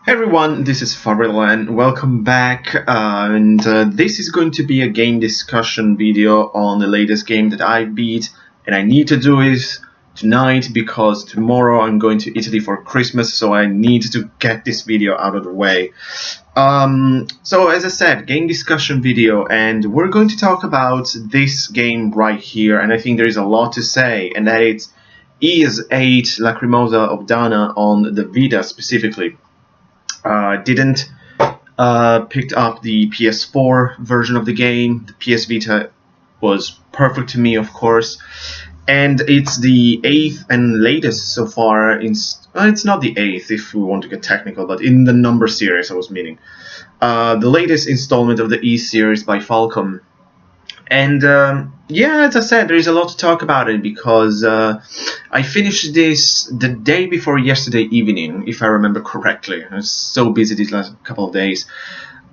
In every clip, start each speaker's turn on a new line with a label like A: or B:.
A: Hey everyone, this is Fabril and welcome back. This is going to be a game discussion video on the latest game that I beat, and I need to do it tonight because tomorrow I'm going to Italy for Christmas, so I need to get this video out of the way. So as I said, game discussion video, and we're going to talk about this game right here, and I think there is a lot to say, and that it's VIII Lacrimosa of Dana on the Vita specifically. Didn't picked up the PS4 version of the game. The PS Vita was perfect to me, of course, and it's the 8th and latest so far. It's not the 8th if we want to get technical, but in the number series I was meaning. The latest installment of the E series by Falcom. And yeah, as I said, there is a lot to talk about it because I finished this the day before yesterday evening, if I remember correctly. I was so busy these last couple of days.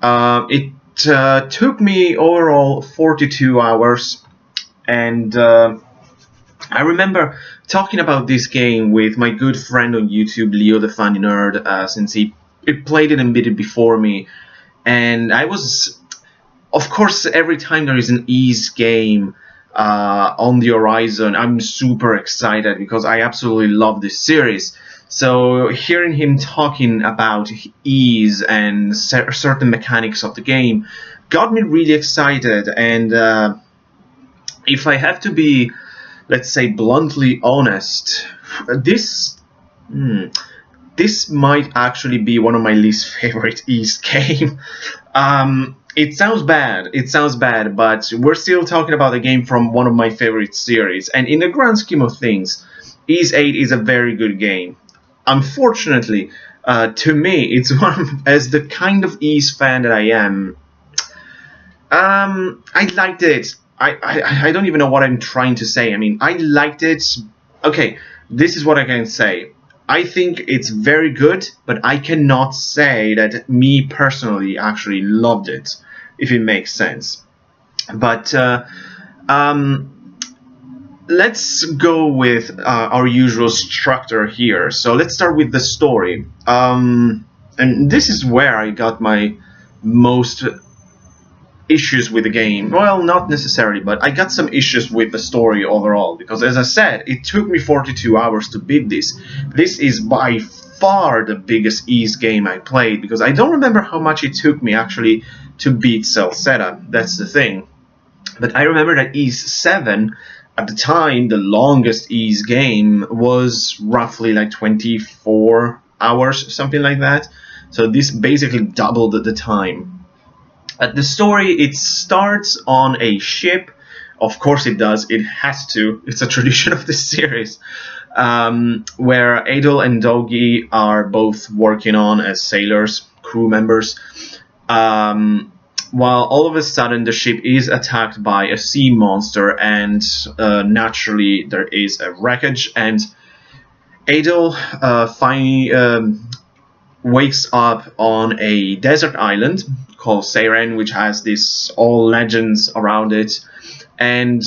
A: It took me overall 42 hours, and I remember talking about this game with my good friend on YouTube, Leo the Funny Nerd, since he played it and beat it before me, and I was... Of course, every time there is an ease game on the horizon, I'm super excited because I absolutely love this series. So hearing him talking about ease and certain mechanics of the game got me really excited. And if I have to be, let's say, bluntly honest, this might actually be one of my least favorite ease game. It sounds bad, but we're still talking about a game from one of my favorite series, and in the grand scheme of things, Ys 8 is a very good game. Unfortunately, to me, it's as the kind of Ys fan that I am, I liked it. I don't even know what I'm trying to say. I mean, I liked it. Okay, this is what I can say. I think it's very good, but I cannot say that me personally actually loved it, if it makes sense. But let's go with our usual structure here. So let's start with the story. And this is where I got my most issues with the game. Well, not necessarily, but I got some issues with the story overall, because as I said, it took me 42 hours to beat this. This is by far the biggest Ys game I played, because I don't remember how much it took me actually to beat Celceta. That's the thing. But I remember that Ys 7, at the time, the longest Ys game was roughly like 24 hours, something like that. So this basically doubled the time. The story, it starts on a ship. Of course it does, it has to. It's a tradition of this series. Where Adol and Dogi are both working on as sailors, crew members. While all of a sudden the ship is attacked by a sea monster, and naturally there is a wreckage, and Adol finally wakes up on a desert island called Seiren, which has this all legends around it, and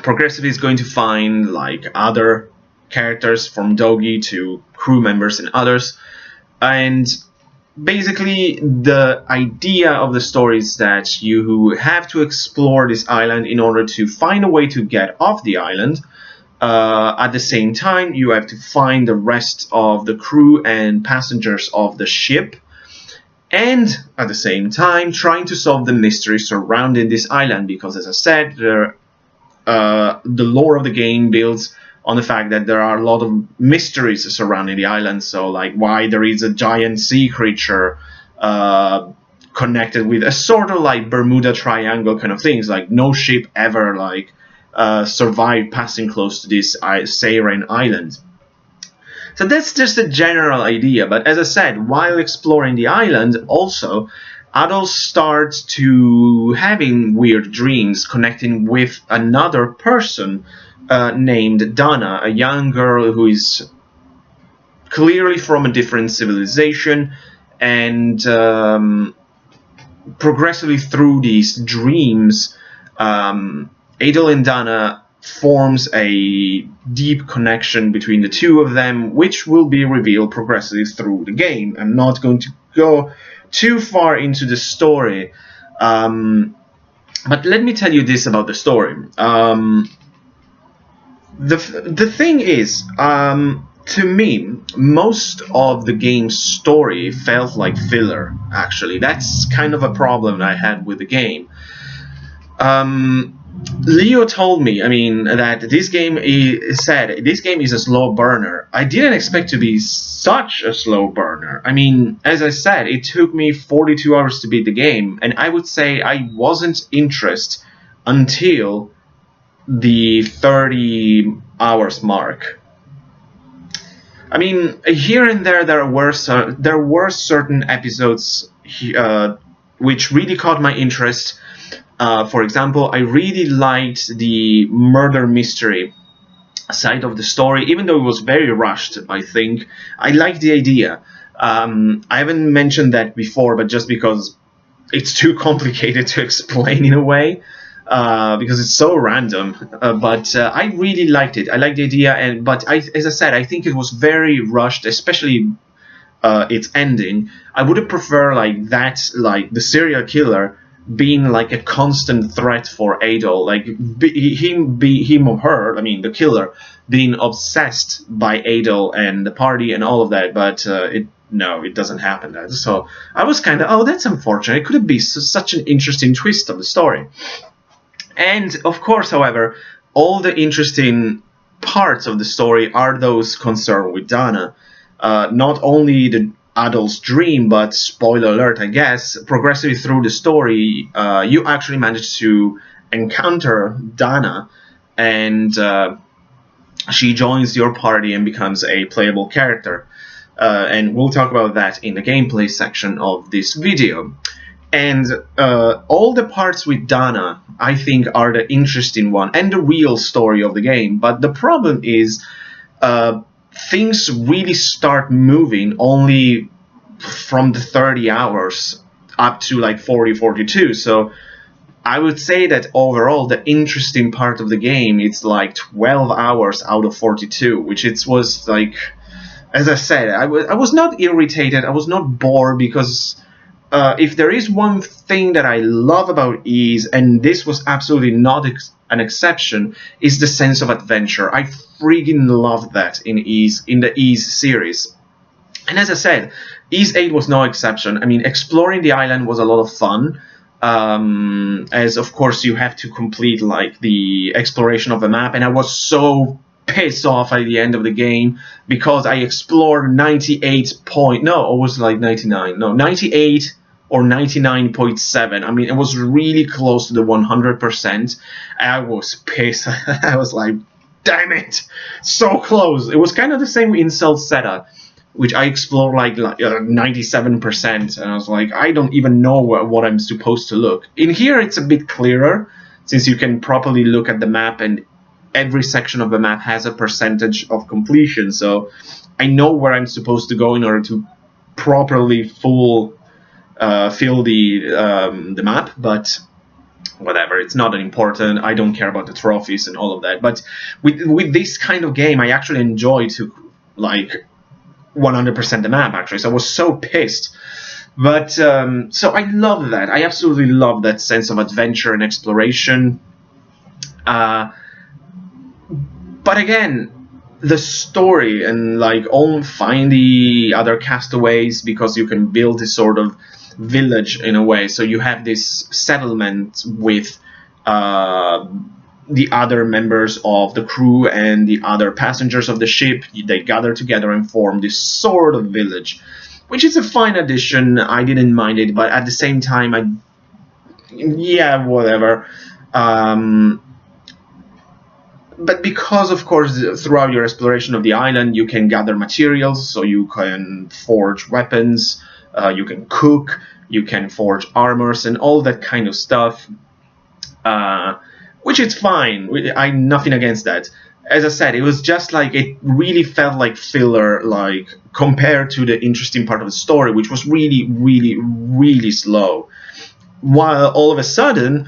A: progressively is going to find like other characters from Dogi to crew members and others. And basically the idea of the story is that you have to explore this island in order to find a way to get off the island. At the same time, you have to find the rest of the crew and passengers of the ship, and at the same time trying to solve the mystery surrounding this island, because as I said, the lore of the game builds on the fact that there are a lot of mysteries surrounding the island. So like why there is a giant sea creature connected with a sort of like Bermuda Triangle kind of things, like no ship ever like survived passing close to this Seiren island. So that's just a general idea, but as I said, while exploring the island, also, Adol starts to having weird dreams connecting with another person named Dana, a young girl who is clearly from a different civilization, and progressively through these dreams, Adol and Dana forms a deep connection between the two of them, which will be revealed progressively through the game. I'm not going to go too far into the story, but let me tell you this about the story. The thing is, to me, most of the game's story felt like filler, actually. That's kind of a problem I had with the game. Leo told me, that this game is a slow burner. I didn't expect to be such a slow burner. As I said, it took me 42 hours to beat the game, and I would say I wasn't interested until the 30 hours mark. Here and there were certain episodes which really caught my interest. For example, I really liked the murder mystery side of the story, even though it was very rushed. I think I liked the idea. I haven't mentioned that before, but just because it's too complicated to explain in a way, because it's so random. But I really liked it. I liked the idea, but as I said, I think it was very rushed, especially its ending. I would have preferred like the serial killer being like a constant threat for Adol, like him or her, the killer, being obsessed by Adol and the party and all of that. But no, it doesn't happen that. So I was kind of, oh, that's unfortunate. It could have been such an interesting twist of the story. And of course, however, all the interesting parts of the story are those concerned with Dana. Not only the Adol's dream, but spoiler alert, I guess, progressively through the story, you actually manage to encounter Dana, and she joins your party and becomes a playable character. And we'll talk about that in the gameplay section of this video. And all the parts with Dana, I think, are the interesting one and the real story of the game. But the problem is, things really start moving only from the 30 hours up to like 40, 42. So I would say that overall the interesting part of the game, it's like 12 hours out of 42, which it was like, as I said, I was not irritated, I was not bored, because if there is one thing that I love about Ys, and this was absolutely not an exception, is the sense of adventure. I freaking loved that in the Ys series. And as I said, Ys VIII was no exception. Exploring the island was a lot of fun, as of course you have to complete like the exploration of the map, and I was so pissed off at the end of the game because I explored 98 or 99.7. It was really close to the 100%. I was pissed. I was like, damn it, so close. It was kind of the same in Celceta, which I explored like 97%, and I was like, I don't even know what I'm supposed to look. In here it's a bit clearer, since you can properly look at the map, and every section of the map has a percentage of completion, so I know where I'm supposed to go in order to properly fill the map. But whatever, it's not important. I don't care about the trophies and all of that. But with this kind of game, I actually enjoy to like 100% the map, actually. So I was so pissed. But so I love that. I absolutely love that sense of adventure and exploration. But again, the story and like find the other castaways, because you can build this sort of village in a way. So you have this settlement with the other members of the crew and the other passengers of the ship. They gather together and form this sort of village, which is a fine addition. I didn't mind it, but at the same time, yeah, whatever. But because, of course, throughout your exploration of the island, you can gather materials, so you can forge weapons, you can cook, you can forge armors, and all that kind of stuff, which is fine. I'm nothing against that. As I said, it was just like, it really felt like filler, like compared to the interesting part of the story, which was really, really, really slow. While all of a sudden,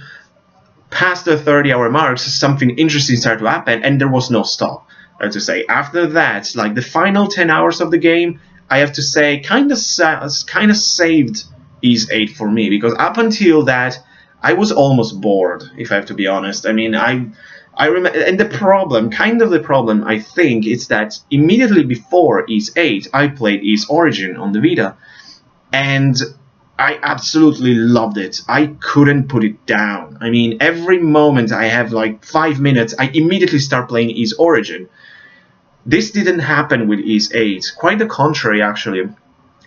A: past the 30-hour marks, something interesting started to happen, and there was no stop. I have to say, after that, like the final 10 hours of the game, I have to say, kind of saved Ys 8 for me, because up until that, I was almost bored, if I have to be honest. I mean, I remember, and the problem, I think, is that immediately before Ys 8, I played Ys Origin on the Vita, and I absolutely loved it. I couldn't put it down. I mean, every moment I have like 5 minutes, I immediately start playing Ys Origin. This didn't happen with Ys 8. Quite the contrary, actually.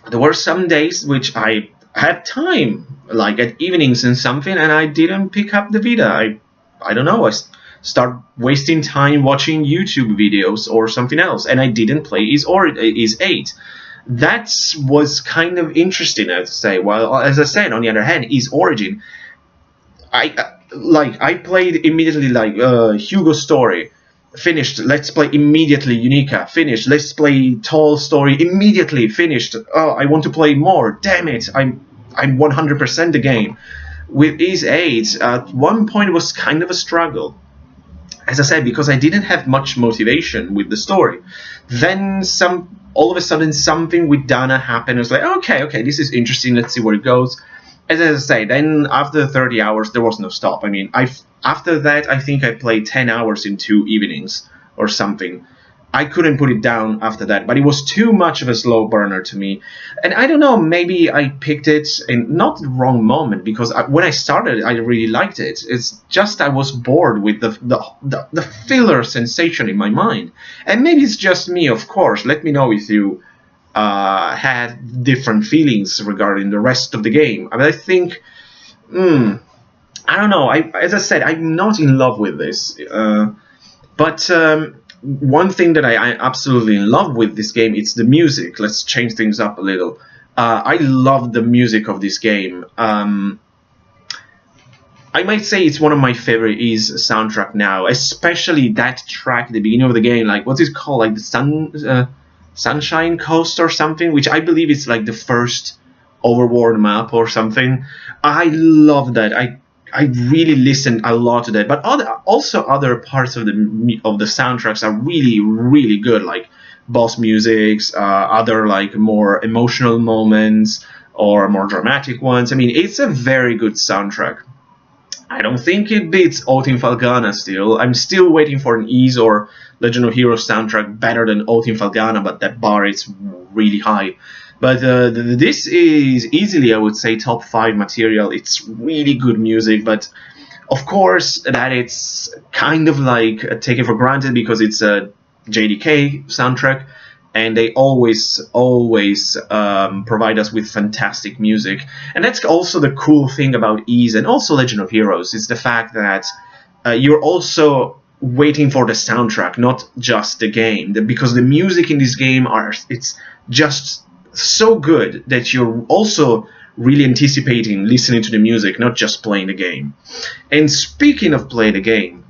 A: There were some days which I had time, like at evenings and something, and I didn't pick up the Vita. I don't know. I start wasting time watching YouTube videos or something else, and I didn't play Ys 8. That was kind of interesting, I'd say. Well, as I said, on the other hand, Ys Origin, I played immediately, like Hugo's story, finished. Let's play immediately. Unica, finished. Let's play Tall story, immediately, finished. Oh, I want to play more. Damn it! I'm 100% the game. With Ys 8, at one point it was kind of a struggle, as I said, because I didn't have much motivation with the story. Then all of a sudden something with Dana happened. I was like, okay, this is interesting. Let's see where it goes. As I say, then after 30 hours, there was no stop. I mean, after that, I think I played 10 hours in 2 evenings or something. I couldn't put it down after that, but it was too much of a slow burner to me. And I don't know, maybe I picked it in not the wrong moment, because when I started, I really liked it. It's just I was bored with the filler sensation in my mind. And maybe it's just me, of course. Let me know if you had different feelings regarding the rest of the game. I mean, I think, I don't know. As I said, I'm not in love with this. But one thing that I absolutely in love with this game, it's the music. Let's change things up a little. I love the music of this game. I might say it's one of my favorite Ys soundtrack now, especially that track at the beginning of the game. Like, what's it called? Like the Sunshine Coast or something, which I believe is like the first overworld map or something. I love that. I really listened a lot to that, but also other parts of the soundtracks are really good, like boss musics, other like more emotional moments or more dramatic ones. I mean, it's a very good soundtrack. I don't think it beats Oath in Falgana still. I'm still waiting for an Ys or Legend of Heroes soundtrack better than Oath in Falgana, but that bar is really high. But this is easily, I would say, top 5 material. It's really good music, but of course that it's kind of like taken for granted because it's a JDK soundtrack, and they always provide us with fantastic music. And that's also the cool thing about Ys and also Legend of Heroes. It's the fact that you're also waiting for the soundtrack, not just the game, because the music in this game it's just so good that you're also really anticipating listening to the music, not just playing the game. And speaking of playing the game,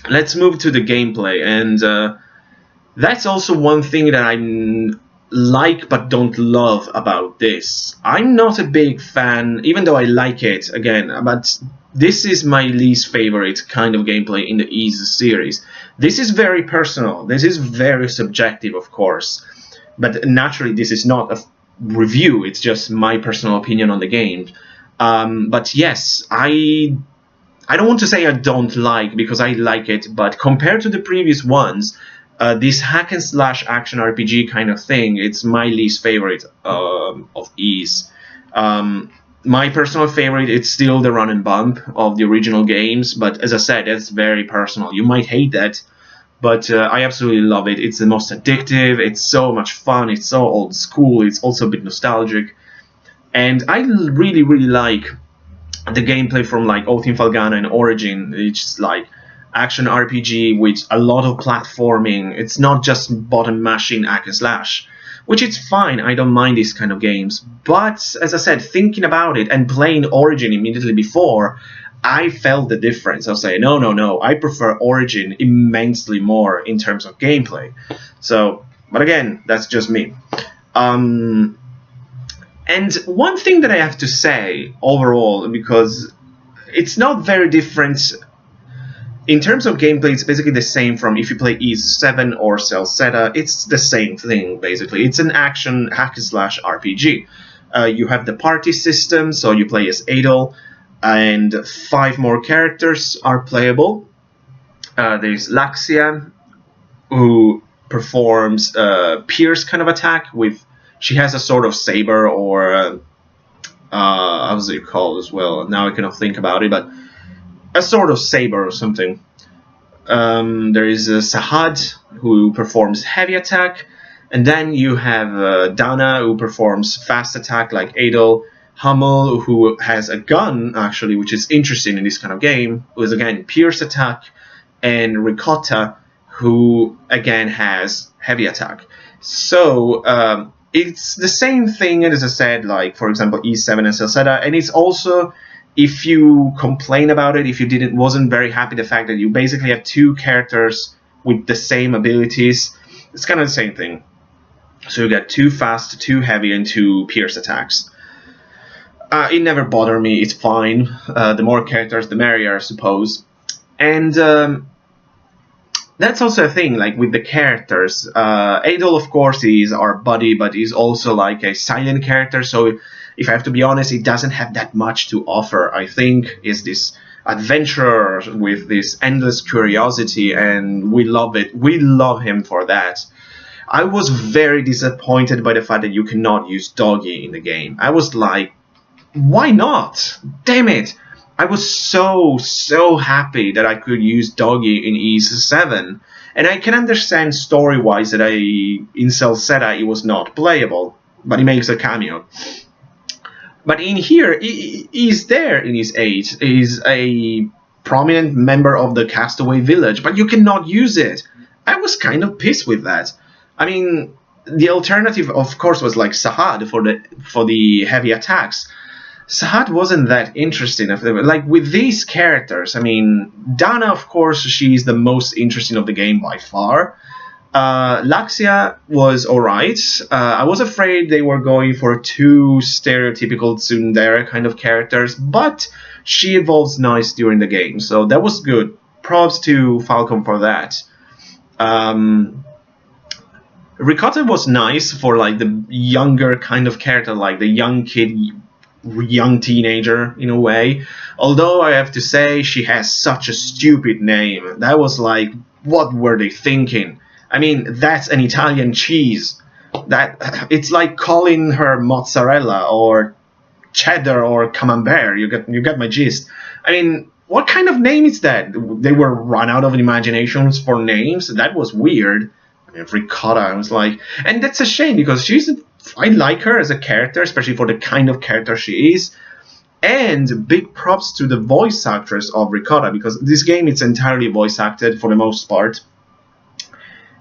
A: let's move to the gameplay. And that's also one thing that I like but don't love about this. I'm not a big fan, even though I like it, again, but this is my least favorite kind of gameplay in the Ys series. This is very personal. This is very subjective, of course. But naturally, this is not a review. It's just my personal opinion on the game. But yes, I don't want to say I don't like, because I like it. But compared to the previous ones, this hack and slash action RPG kind of thing, it's my least favorite of Ys. My personal favorite, it's still the run and bump of the original games. But as I said, that's very personal. You might hate that. But I absolutely love it. It's the most addictive. It's so much fun. It's so old school. It's also a bit nostalgic. And I really like the gameplay from like Oath in Falgana and Origin. It's like action RPG with a lot of platforming. It's not just button mashing hack and slash, which is fine. I don't mind these kind of games. But as I said, thinking about it and playing Origin immediately before, I felt the difference. I'll say, no, I prefer Origin immensely more in terms of gameplay. So, but again, that's just me. And one thing that I have to say overall, because it's not very different In terms of gameplay, it's basically the same from if you play E7 or Celceta. It's the same thing, basically. It's an action hack-and-slash RPG. You have the party system, so you play as Adol, and 5 more characters are playable. There's Laxia, who performs Pierce kind of attack with... She has a sort of saber or... how's it called as well? Now I cannot think about it, but a sort of saber or something. There is Sahad, who performs heavy attack, and then you have Dana, who performs fast attack like Adol, Hummel, who has a gun, actually, which is interesting in this kind of game, who is again pierce attack, and Ricotta, who again has heavy attack. So it's the same thing as I said, like for example E7 and Celceta, and it's also, if you complain about it, if you wasn't very happy the fact that you basically have 2 characters with the same abilities, it's kind of the same thing. So you got 2 fast, 2 heavy, and 2 pierce attacks. It never bothered me, it's fine. The more characters, the merrier, I suppose. And that's also a thing, like with the characters. Adol, of course, is our buddy, but he's also like a silent character, so if I have to be honest, he doesn't have that much to offer. I think is this adventurer with this endless curiosity, and we love it. We love him for that. I was very disappointed by the fact that you cannot use Doggy in the game. I was like, why not? Damn it! I was so happy that I could use Doggy in E7, and I can understand story-wise that in Celceta it was not playable, but he makes a cameo. But in here, he's there in his 8. He's a prominent member of the Castaway Village, but you cannot use it. I was kind of pissed with that. I mean, the alternative, of course, was like Sahad for the heavy attacks. Sahad wasn't that interesting. Like with these characters, I mean, Dana, of course, she's the most interesting of the game by far. Laxia was alright. I was afraid they were going for 2 stereotypical tsundere kind of characters, but she evolves nice during the game, so that was good. Props to Falcon for that. Ricotta was nice for like the younger kind of character, like the young kid, young teenager in a way. Although I have to say she has such a stupid name. That was like, what were they thinking? I mean, that's an Italian cheese. It's like calling her mozzarella or cheddar or camembert. You get my gist. I mean, what kind of name is that? They were run out of imaginations for names. That was weird. I mean, Ricotta, I was like, and that's a shame because I like her as a character, especially for the kind of character she is. And big props to the voice actress of Ricotta, because this game it's entirely voice acted for the most part.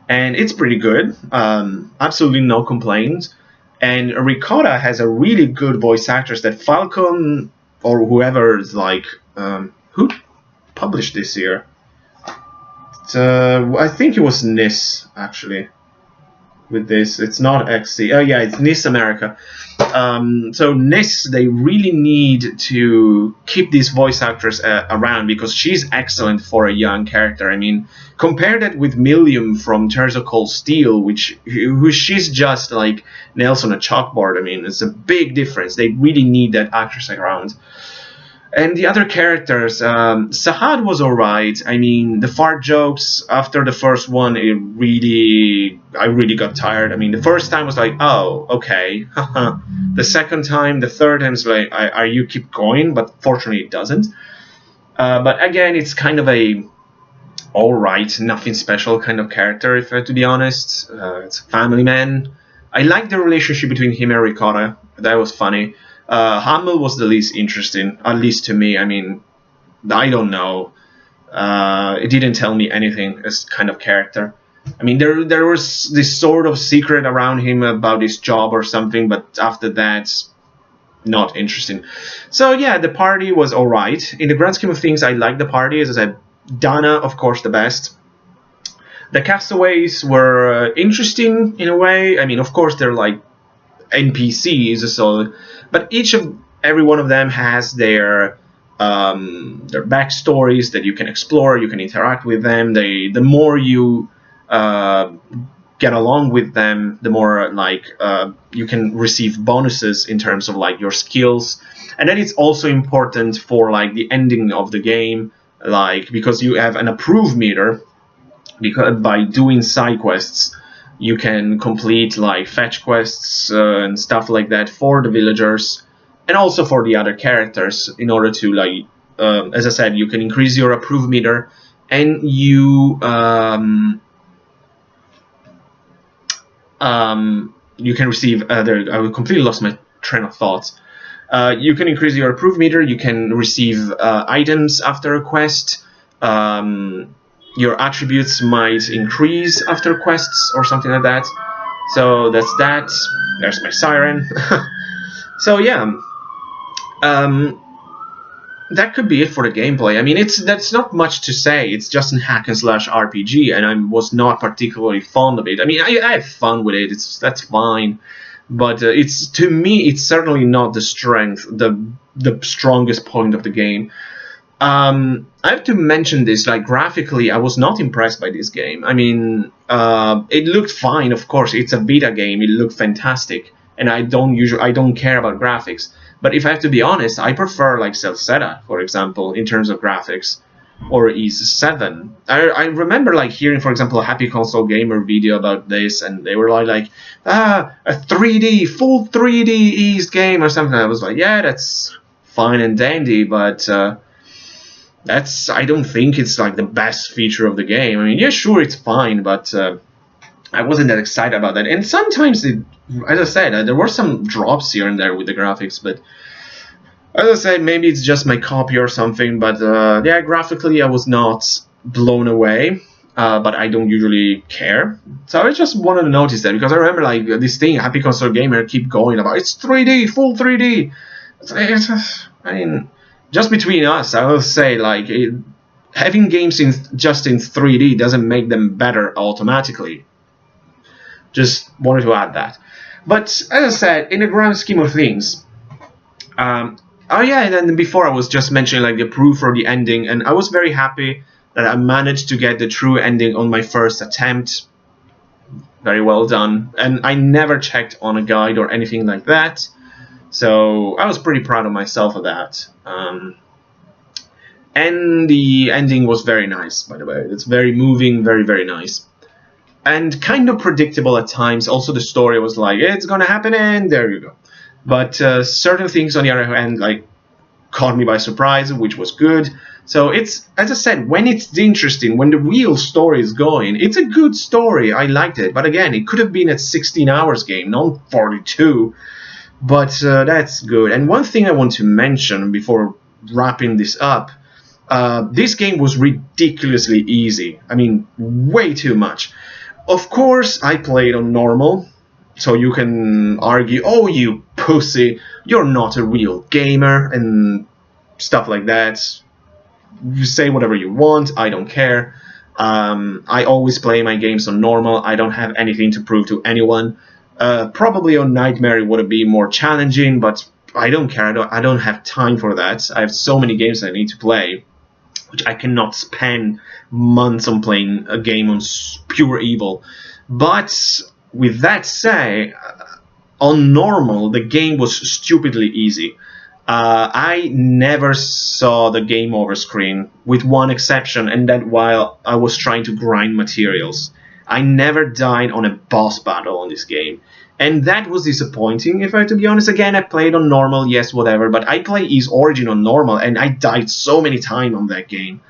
A: And it's pretty good, absolutely no complaints. And Ricotta has a really good voice actress that Falcon or whoever is like, who published this here? I think it was NIS actually. With this, it's not XC. Oh yeah, it's NIS America. So NIS, they really need to keep this voice actress around because she's excellent for a young character. I mean, compare that with Millium from Tears of Cold Steel, who she's just like nails on a chalkboard. I mean, it's a big difference. They really need that actress around. And the other characters, Sahad was alright. I mean, the fart jokes after the first one, I really got tired. I mean, the first time was like, oh, okay. The second time, the third time is like, are you keep going? But fortunately, it doesn't. But again, it's kind of a alright, nothing special kind of character, if I have to be honest. It's a family man. I like the relationship between him and Ricotta. That was funny. Hummel was the least interesting, at least to me. I mean, I don't know. It didn't tell me anything as kind of character. I mean, there was this sort of secret around him about his job or something, but after that, not interesting. So yeah, the party was alright. In the grand scheme of things, I liked the party. As I said, Dana, of course, the best. The castaways were interesting in a way. I mean, of course, they're like NPCs, so but every one of them has their their backstories that you can explore, you can interact with them. The more you get along with them, the more like you can receive bonuses in terms of like your skills. And then it's also important for like the ending of the game, like because you have an approve meter, because by doing side quests you can complete like fetch quests and stuff like that for the villagers and also for the other characters in order to like as I said, you can increase your approve meter, and you can receive I completely lost my train of thought. You can increase your approve meter, you can receive items after a quest, your attributes might increase after quests or something like that. So that's that. There's my siren. So yeah, that could be it for the gameplay. I mean, that's not much to say. It's just a hack and slash RPG, and I was not particularly fond of it. I mean, I have fun with it. That's fine, but it's, to me, it's certainly not the strongest point of the game. I have to mention this, like graphically, I was not impressed by this game. I mean, it looked fine, of course. It's a Vita game. It looked fantastic, and I don't care about graphics. But if I have to be honest, I prefer like Celceta, for example, in terms of graphics, or VIII. I remember like hearing, for example, a Happy Console Gamer video about this, and they were like a 3D, full 3D eased game or something. I was like, yeah, that's fine and dandy, but I don't think it's like the best feature of the game. I mean, yeah, sure, it's fine, but I wasn't that excited about that. And sometimes, as I said, there were some drops here and there with the graphics, but as I said, maybe it's just my copy or something. But yeah, graphically, I was not blown away, but I don't usually care. So I just wanted to notice that, because I remember like this thing, Happy Console Gamer, keep going about it's 3D, full 3D. I mean, just between us, I will say like having games just in 3D doesn't make them better automatically. Just wanted to add that. But as I said, in the grand scheme of things, oh yeah, and then before I was just mentioning like the proof for the ending, and I was very happy that I managed to get the true ending on my first attempt. Very well done. And I never checked on a guide or anything like that, so I was pretty proud of myself for that. And the ending was very nice, by the way. It's very moving, very, very nice. And kind of predictable at times. Also, the story was like, it's gonna happen, and there you go. But certain things, on the other hand, like caught me by surprise, which was good. So it's, as I said, when it's interesting, when the real story is going, it's a good story. I liked it. But again, it could have been a 16 hours game, not 42. But that's good. And one thing I want to mention before wrapping this up, this game was ridiculously easy. I mean, way too much. Of course, I played on normal, so you can argue, oh, you pussy, you're not a real gamer, and stuff like that. You say whatever you want, I don't care. I always play my games on normal. I don't have anything to prove to anyone. Probably on Nightmare it would be more challenging, but I don't care. I don't have time for that. I have so many games I need to play, which I cannot spend months on playing a game on pure evil. But with that said, on normal, the game was stupidly easy. I never saw the game over screen, with one exception, and that while I was trying to grind materials. I never died on a boss battle on this game. And that was disappointing, if I have to be honest. Again, I played on normal, yes, whatever, but I play Ys Origin on normal, and I died so many times on that game.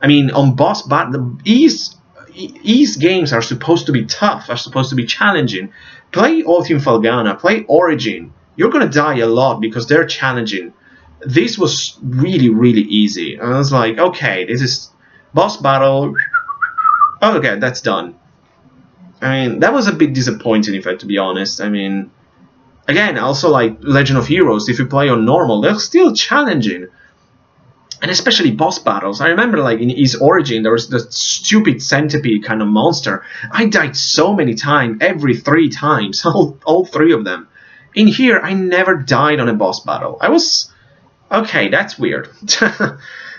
A: I mean, on boss battle, Ys games are supposed to be tough, are supposed to be challenging. Play Ultim Falgana, play Origin. You're gonna die a lot because they're challenging. This was really, really easy. And I was like, okay, this is boss battle. Okay, that's done. I mean, that was a bit disappointing, if I have to be honest. I mean, again, also like Legend of Heroes, if you play on normal, they're still challenging. And especially boss battles. I remember like in Ys Origin, there was the stupid centipede kind of monster. I died so many times, every 3 times, all 3 of them. In here, I never died on a boss battle. I was Okay, that's weird.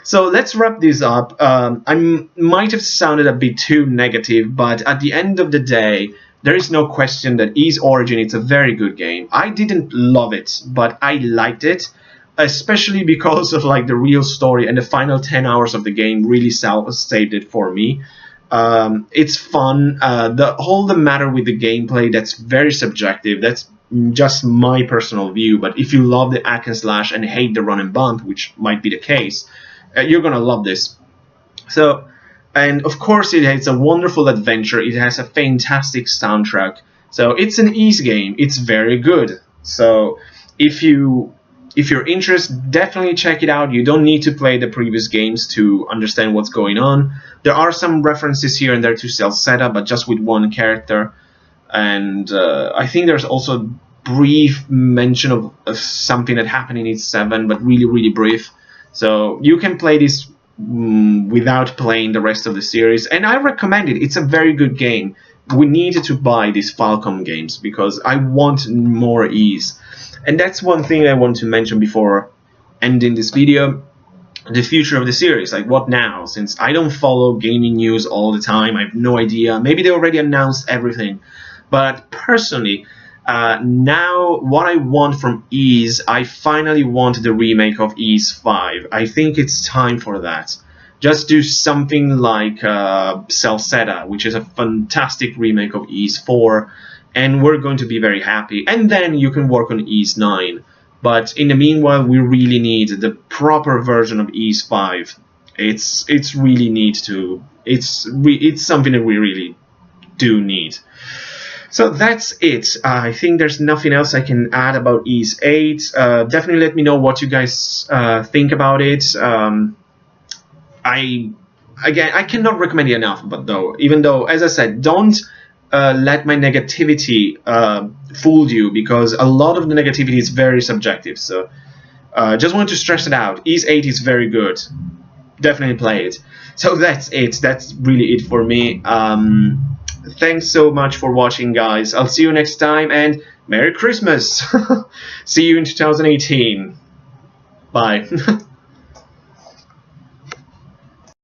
A: So let's wrap this up. Might have sounded a bit too negative, but at the end of the day, there is no question that Ys Origin is a very good game. I didn't love it, but I liked it, especially because of like the real story, and the final 10 hours of the game really saved it for me. It's fun. The matter with the gameplay, that's very subjective. That's just my personal view. But if you love the hack and slash and hate the run and bump, which might be the case, you're gonna love this. So, and of course, it's a wonderful adventure. It has a fantastic soundtrack. So it's an Ys game. It's very good. So if you're interested, definitely check it out. You don't need to play the previous games to understand what's going on. There are some references here and there to Celceta, but just with one character. And I think there's also brief mention of something that happened in Ys 7, but really, really brief. So you can play this without playing the rest of the series, and I recommend it. It's a very good game. We needed to buy these Falcom games because I want more Ys. And that's one thing I want to mention before ending this video. The future of the series, like what now? Since I don't follow gaming news all the time, I have no idea. Maybe they already announced everything. But personally, now what I want from Ys, I finally want the remake of Ys 5. I think it's time for that. Just do something like Celceta, which is a fantastic remake of Ys 4, and we're going to be very happy. And then you can work on Ys 9. But in the meanwhile, we really need the proper version of Ys 5. It's really need to. It's something that we really do need. So that's it. I think there's nothing else I can add about Ys 8. Definitely let me know what you guys think about it. I cannot recommend it enough, but even though, as I said, don't let my negativity fool you, because a lot of the negativity is very subjective. So just wanted to stress it out. Ys 8 is very good. Definitely play it. So that's it. That's really it for me. Thanks so much for watching, guys. I'll see you next time, and Merry Christmas. See you in 2018. Bye.